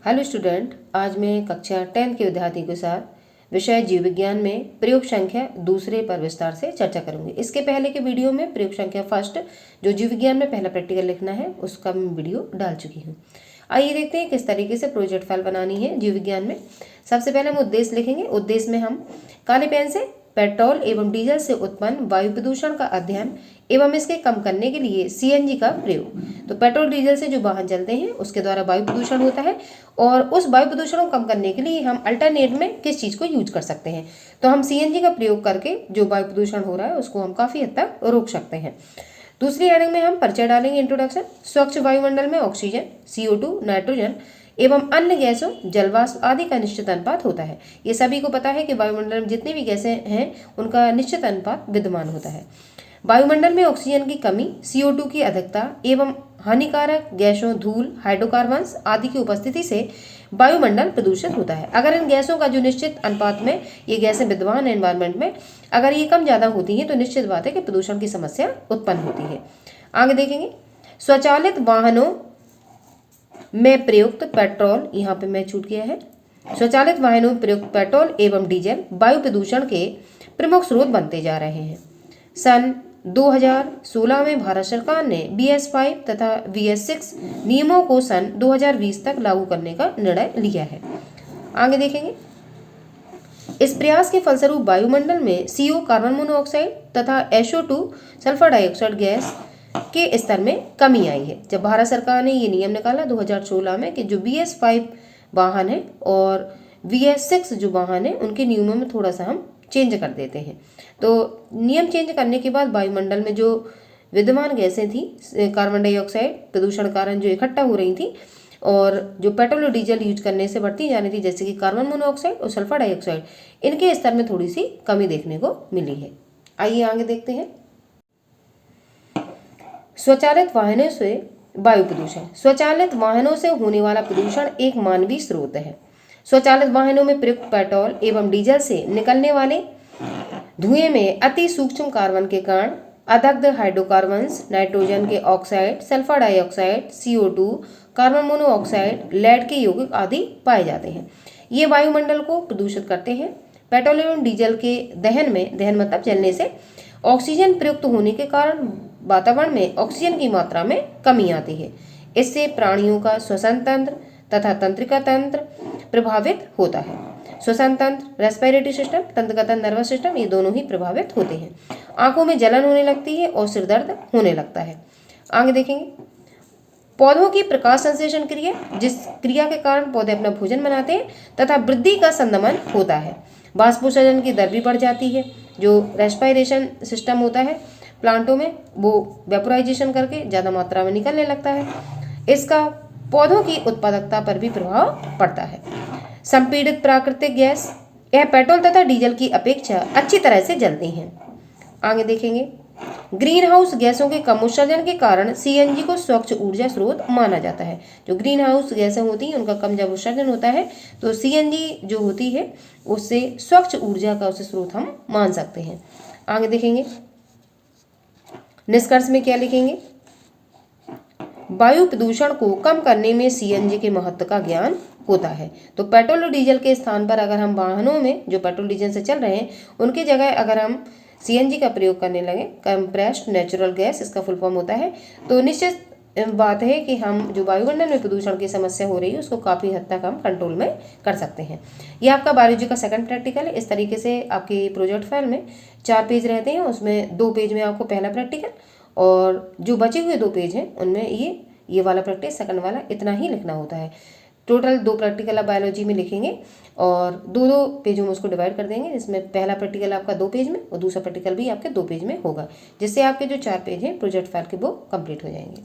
Hello student, आज मैं कक्षा 10 के विद्यार्थियों के साथ विषय जीव विज्ञान में प्रयोग संख्या दूसरे पर विस्तार से चर्चा करूंगी। इसके पहले के वीडियो में प्रयोग संख्या फर्स्ट जो जीव विज्ञान में पहला प्रैक्टिकल लिखना है उसका मैं वीडियो डाल चुकी हूँ। आइए देखते हैं किस तरीके से प्रोजेक्ट फाइल बनानी है जीव विज्ञान में। सबसे पहले हम उद्देश्य लिखेंगे। उद्देश्य में हम काले पेन से पेट्रोल एवं डीजल से उत्पन्न वायु प्रदूषण का अध्ययन एवं इसके कम करने के लिए सीएनजी का प्रयोग। तो पेट्रोल डीजल से जो वाहन चलते हैं उसके द्वारा वायु प्रदूषण होता है और उस वायु प्रदूषण को कम करने के लिए हम अल्टरनेट में किस चीज़ को यूज कर सकते हैं। तो हम सीएनजी का प्रयोग करके जो वायु प्रदूषण हो रहा है उसको हम काफ़ी हद तक रोक सकते हैं। दूसरी हेडिंग में हम परिचय डालेंगे, इंट्रोडक्शन। स्वच्छ वायुमंडल में ऑक्सीजन, CO2, नाइट्रोजन एवं अन्य गैसों, जलवाष्प आदि का निश्चित अनुपात होता है। ये सभी को पता है कि वायुमंडल में जितनी भी गैसें हैं उनका निश्चित अनुपात विद्यमान होता है। वायुमंडल में ऑक्सीजन की कमी, CO2 की अधिकता एवं हानिकारक गैसों, धूल, हाइड्रोकार्बन्स आदि की उपस्थिति से वायुमंडल प्रदूषित होता है। अगर इन गैसों का जो निश्चित अनुपात में ये गैसें विद्यमान है एनवायरनमेंट में, अगर ये कम ज़्यादा होती हैं तो निश्चित बात है कि प्रदूषण की समस्या उत्पन्न होती है। आगे देखेंगे, स्वचालित वाहनों में प्रयुक्त पेट्रोल, यहाँ पे मैं छूट गया है। स्वचालित वाहनों में प्रयुक्त पेट्रोल एवं डीजल वायु प्रदूषण के प्रमुख स्रोत बनते जा रहे हैं। सन 2016 में भारत सरकार ने BS5 तथा BS6 नियमों को सन 2020 तक लागू करने का निर्णय लिया है। आगे देखेंगे, इस प्रयास के फलस्वरूप वायुमंडल में CO कार्बन मोनोऑक्साइड तथा SO2 सल्फर डाइऑक्साइड गैस के स्तर में कमी आई है। जब भारत सरकार ने ये नियम निकाला 2016 में कि जो BS5 वाहन है और BS6 जो वाहन है उनके नियमों में थोड़ा सा हम चेंज कर देते हैं। तो नियम चेंज करने के बाद वायुमंडल में जो विद्यमान गैसें थी, कार्बन डाइऑक्साइड प्रदूषण कारण जो इकट्ठा हो रही थी और जो पेट्रोल और डीजल यूज करने से बढ़ती जा रही थी, जैसे कि कार्बन मोनोऑक्साइड और सल्फर डाइऑक्साइड, इनके स्तर में थोड़ी सी कमी देखने को मिली है। आइए आगे देखते हैं, स्वचालित वाहनों से वायु प्रदूषण। स्वचालित वाहनों से होने वाला प्रदूषण एक मानवीय स्रोत है। स्वचालित वाहनों में प्रयुक्त पेट्रोल एवं डीजल से निकलने वाले धुएं में अति सूक्ष्म कार्बन के कण, अदग्ध हाइड्रोकार्बन्स, नाइट्रोजन के oxide, sulphur dioxide, CO2, carbon monoxide, lead के यौगिक आदि पाए जाते हैं। ये वायुमंडल को प्रदूषित करते हैं। पेट्रोल एवं डीजल के दहन मतलब जलने से ऑक्सीजन प्रयुक्त होने के कारण वातावरण में ऑक्सीजन की मात्रा में कमी आती है। इससे प्राणियों का श्वसन तंत्र तथा तंत्रिका तंत्र प्रभावित होता है। श्वसन तंत्र, रेस्पिरेटरी सिस्टम, तंत्रिका तंत्र, नर्वस सिस्टम, ये दोनों ही प्रभावित होते हैं। आंखों में जलन होने लगती है और सिर दर्द होने लगता है। आगे देखेंगे, पौधों की प्रकाश संश्लेषण क्रिया, जिस क्रिया के कारण पौधे अपना भोजन बनाते हैं तथा वृद्धि का संदमन होता है। वाष्पोत्सर्जन की दर भी बढ़ जाती है। जो रेस्पिरेशन सिस्टम होता है प्लांटों में, वो वेपोराइजेशन करके ज़्यादा मात्रा में निकलने लगता है। इसका पौधों की उत्पादकता पर भी प्रभाव पड़ता है। संपीड़ित प्राकृतिक गैस, यह पेट्रोल तथा डीजल की अपेक्षा अच्छी तरह से जलती हैं। आगे देखेंगे, ग्रीन हाउस गैसों के कम उत्सर्जन के कारण CNG को स्वच्छ ऊर्जा स्रोत माना जाता है। जो ग्रीन हाउस गैसें होती हैं उनका कम जब उत्सर्जन होता है तो CNG जो होती है उससे स्वच्छ ऊर्जा का उसे स्रोत हम मान सकते हैं। आगे देखेंगे, निष्कर्ष में क्या लिखेंगे, वायु प्रदूषण को कम करने में CNG के महत्व का ज्ञान होता है। तो पेट्रोल और डीजल के स्थान पर अगर हम वाहनों में जो पेट्रोल डीजल से चल रहे हैं उनकी जगह अगर हम CNG का प्रयोग करने लगे, कंप्रेस्ड नेचुरल गैस इसका फुल फॉर्म होता है, तो निश्चित बात है कि हम जो वायुमंडल में प्रदूषण की समस्या हो रही है उसको काफ़ी हद तक हम कंट्रोल में कर सकते हैं। ये आपका बायोलॉजी का सेकंड प्रैक्टिकल है। इस तरीके से आपके प्रोजेक्ट फाइल में 4 पेज रहते हैं, उसमें 2 पेज में आपको पहला प्रैक्टिकल और जो बचे हुए 2 पेज हैं उनमें ये वाला प्रैक्टिस, सेकंड वाला, इतना ही लिखना होता है। टोटल 2 प्रैक्टिकल आप बायोलॉजी में लिखेंगे और 2-2 पेजों में उसको डिवाइड कर देंगे, जिसमें पहला प्रैक्टिकल आपका 2 पेज में और दूसरा प्रैक्टिकल भी आपके 2 पेज में होगा, जिससे आपके जो 4 पेज हैं प्रोजेक्ट फाइल के वो कंप्लीट हो जाएंगे।